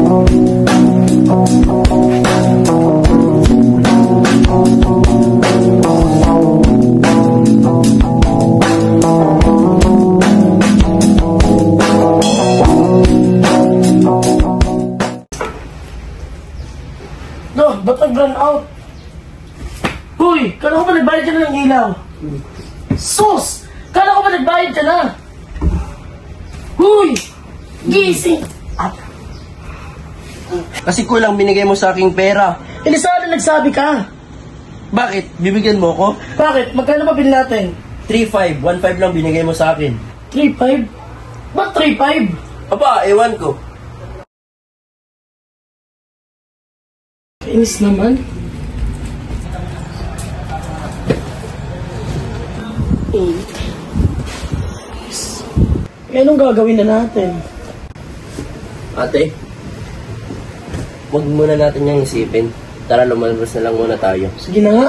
No, ba't nag-run out? Huy, kala ko ba nagbayad ka na ng ilaw? Sus! Kala ko ba nagbayad ka na? Huy! Gising! Kasi kulang binigay mo sa aking pera. Hindi sana nagsabi ka. Bakit? Bibigyan mo ko? Bakit? Magkano ba bill natin? 3.5. 1.5 lang binigay mo sa akin. 3.5? Ba't 3.5? Aba, ewan ko. Kainis naman. Anong gagawin na natin? Ate, huwag muna natin yung isipin. Tara, lumalabas na lang muna tayo. Sige na nga.